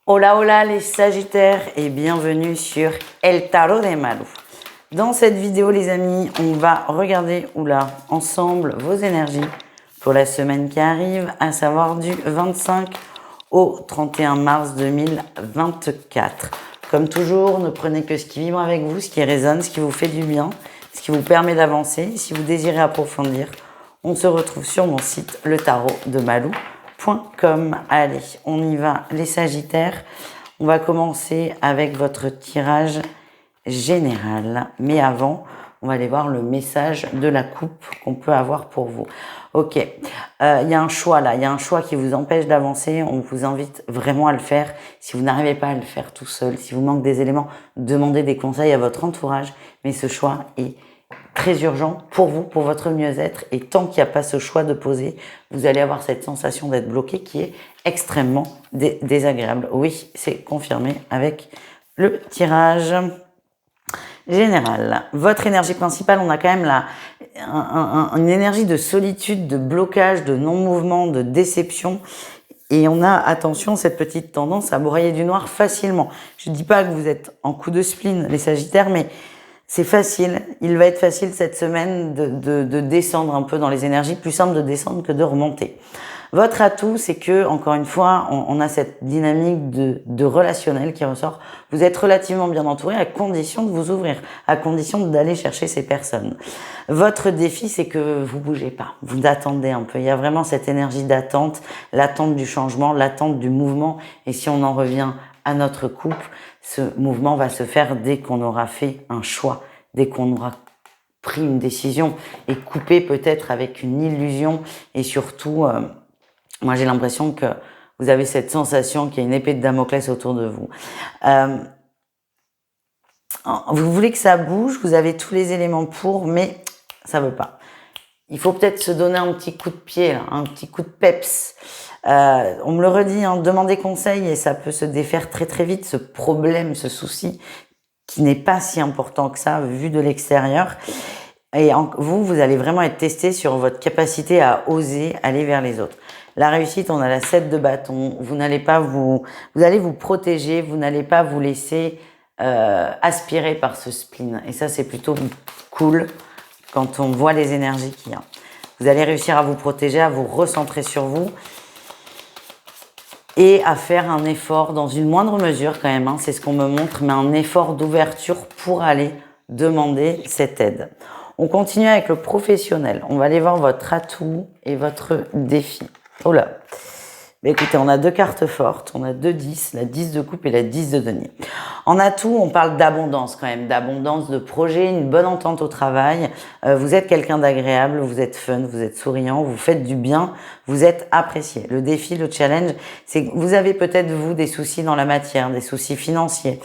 Hola hola les Sagittaires et bienvenue sur El Tarot de Malou. Dans cette vidéo les amis, on va regarder ensemble vos énergies pour la semaine qui arrive, à savoir du 25 au 31 mars 2024. Comme toujours, ne prenez que ce qui vibre avec vous, ce qui résonne, ce qui vous fait du bien, ce qui vous permet d'avancer. Si vous désirez approfondir, on se retrouve sur mon site letarotdemalou.com. Allez, on y va les Sagittaires. On va commencer avec votre tirage général. Mais avant, on va aller voir le message de la coupe qu'on peut avoir pour vous. Ok, il y a un choix là, il y a un choix qui vous empêche d'avancer. On vous invite vraiment à le faire. Si vous n'arrivez pas à le faire tout seul, si vous manquez des éléments, demandez des conseils à votre entourage. Mais ce choix est très urgent pour vous, pour votre mieux-être. Et tant qu'il n'y a pas ce choix de poser, vous allez avoir cette sensation d'être bloqué qui est extrêmement désagréable. Oui, c'est confirmé avec le tirage général. Votre énergie principale, on a quand même une énergie de solitude, de blocage, de non-mouvement, de déception. Et on a, attention, cette petite tendance à broyer du noir facilement. Je ne dis pas que vous êtes en coup de spleen, les Sagittaires, mais c'est facile. Il va être facile cette semaine de descendre un peu dans les énergies. Plus simple de descendre que de remonter. Votre atout, c'est que, encore une fois, on a cette dynamique de relationnel qui ressort. Vous êtes relativement bien entouré à condition de vous ouvrir, à condition d'aller chercher ces personnes. Votre défi, c'est que vous bougez pas. Vous attendez un peu. Il y a vraiment cette énergie d'attente, l'attente du changement, l'attente du mouvement. Et si on en revient à notre couple, ce mouvement va se faire dès qu'on aura fait un choix, dès qu'on aura pris une décision et coupé peut-être avec une illusion et surtout... moi, j'ai l'impression que vous avez cette sensation qu'il y a une épée de Damoclès autour de vous. Vous voulez que ça bouge, vous avez tous les éléments pour, mais ça veut pas. Il faut peut-être se donner un petit coup de pied, là, un petit coup de peps. On me le redit, hein, demandez conseil et ça peut se défaire très très vite, ce problème, ce souci qui n'est pas si important que ça vu de l'extérieur. Et vous allez vraiment être testé sur votre capacité à oser aller vers les autres. La réussite, on a la 7 de bâton. Vous allez vous protéger, vous n'allez pas vous laisser aspirer par ce spleen. Et ça, c'est plutôt cool quand on voit les énergies qu'il y a. Vous allez réussir à vous protéger, à vous recentrer sur vous et à faire un effort dans une moindre mesure quand même. Hein, c'est ce qu'on me montre, mais un effort d'ouverture pour aller demander cette aide. On continue avec le professionnel. On va aller voir votre atout et votre défi. Oh là. Mais écoutez, on a deux cartes fortes. On a deux 10, la 10 de coupe et la 10 de denier. En atout, on parle d'abondance quand même, d'abondance de projets, une bonne entente au travail. Vous êtes quelqu'un d'agréable, vous êtes fun, vous êtes souriant, vous faites du bien, vous êtes apprécié. Le défi, le challenge, c'est que vous avez peut-être, vous, des soucis dans la matière, des soucis financiers.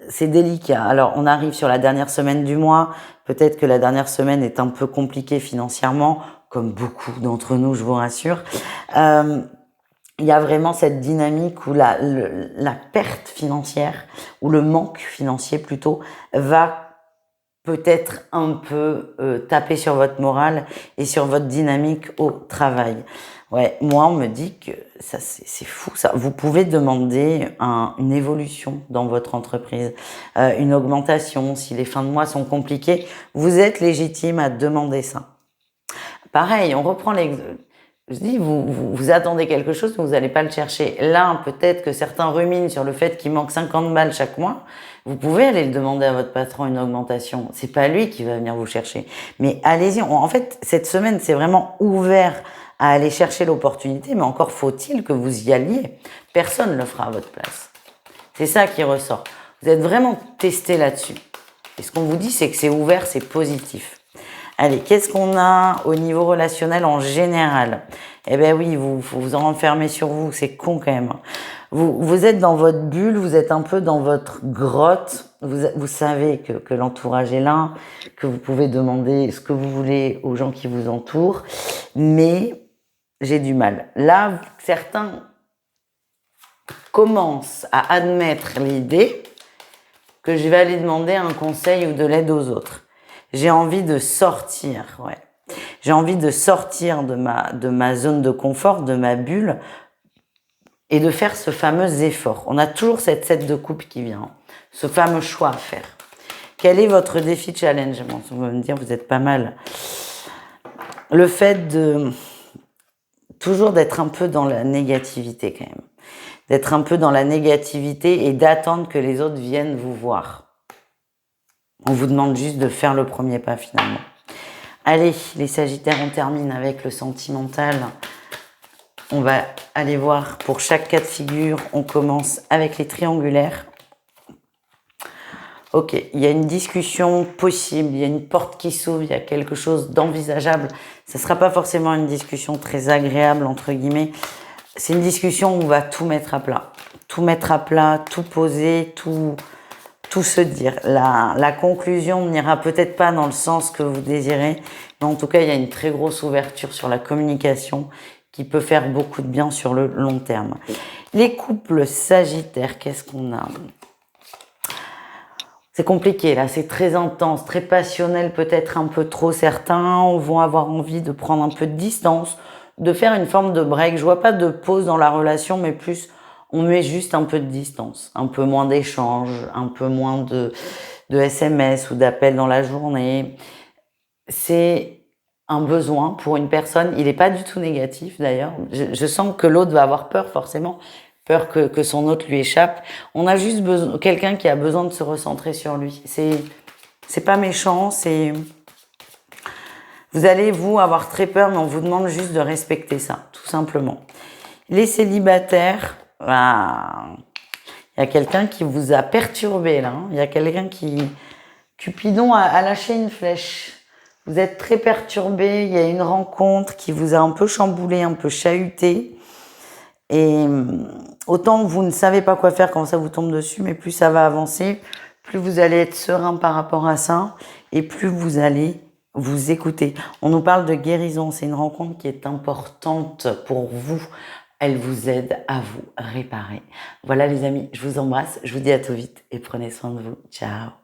C'est délicat. Alors, on arrive sur la dernière semaine du mois. Peut-être que la dernière semaine est un peu compliquée financièrement, comme beaucoup d'entre nous, je vous rassure. Il y a vraiment cette dynamique où la perte financière, ou le manque financier plutôt, va peut-être un peu taper sur votre morale et sur votre dynamique au travail. Ouais, moi on me dit que ça c'est fou ça. Vous pouvez demander une évolution dans votre entreprise, une augmentation si les fins de mois sont compliquées. Vous êtes légitime à demander ça. Pareil, on reprend l'exemple. Je dis, vous attendez quelque chose, mais vous n'allez pas le chercher. Là, peut-être que certains ruminent sur le fait qu'il manque 50 balles chaque mois. Vous pouvez aller le demander à votre patron une augmentation. C'est pas lui qui va venir vous chercher. Mais allez-y. En fait, cette semaine, c'est vraiment ouvert à aller chercher l'opportunité, mais encore faut-il que vous y alliez. Personne ne le fera à votre place. C'est ça qui ressort. Vous êtes vraiment testé là-dessus. Et ce qu'on vous dit, c'est que c'est ouvert, c'est positif. Allez, qu'est-ce qu'on a au niveau relationnel en général? Eh ben oui, vous en enfermez sur vous, c'est con quand même. Vous êtes dans votre bulle, vous êtes un peu dans votre grotte. Vous savez que l'entourage est là, que vous pouvez demander ce que vous voulez aux gens qui vous entourent, mais j'ai du mal. Là, certains commencent à admettre l'idée que je vais aller demander un conseil ou de l'aide aux autres. J'ai envie de sortir, ouais. J'ai envie de sortir de ma zone de confort, de ma bulle, et de faire ce fameux effort. On a toujours cette 7 de coupe qui vient, ce fameux choix à faire. Quel est votre défi challenge? Bon, vous allez me dire, vous êtes pas mal. Le fait de toujours d'être un peu dans la négativité quand même. D'être un peu dans la négativité et d'attendre que les autres viennent vous voir. On vous demande juste de faire le premier pas finalement. Allez, les Sagittaires, on termine avec le sentimental. On va aller voir pour chaque cas de figure. On commence avec les triangulaires. Ok, il y a une discussion possible, il y a une porte qui s'ouvre, il y a quelque chose d'envisageable. Ça ne sera pas forcément une discussion très agréable, entre guillemets. C'est une discussion où on va tout mettre à plat. Tout mettre à plat, tout poser, tout se dire. La conclusion n'ira peut-être pas dans le sens que vous désirez, mais en tout cas, il y a une très grosse ouverture sur la communication qui peut faire beaucoup de bien sur le long terme. Les couples sagittaires, qu'est-ce qu'on a ? C'est compliqué là, c'est très intense, très passionnel, peut-être un peu trop. Certains vont avoir envie de prendre un peu de distance, de faire une forme de break. Je vois pas de pause dans la relation, mais plus on met juste un peu de distance, un peu moins d'échanges, un peu moins de SMS ou d'appels dans la journée. C'est un besoin pour une personne. Il n'est pas du tout négatif d'ailleurs. Je sens que l'autre va avoir peur forcément. Peur que son autre lui échappe. On a juste besoin, quelqu'un qui a besoin de se recentrer sur lui. C'est pas méchant, vous allez, vous, avoir très peur, mais on vous demande juste de respecter ça, tout simplement. Les célibataires, il y a quelqu'un qui vous a perturbé, là. Il y a quelqu'un qui, Cupidon a lâché une flèche. Vous êtes très perturbé, il y a une rencontre qui vous a un peu chamboulé, un peu chahuté. Et autant vous ne savez pas quoi faire quand ça vous tombe dessus, mais plus ça va avancer, plus vous allez être serein par rapport à ça, et plus vous allez vous écouter. On nous parle de guérison, c'est une rencontre qui est importante pour vous. Elle vous aide à vous réparer. Voilà les amis, je vous embrasse, je vous dis à tout vite et prenez soin de vous. Ciao.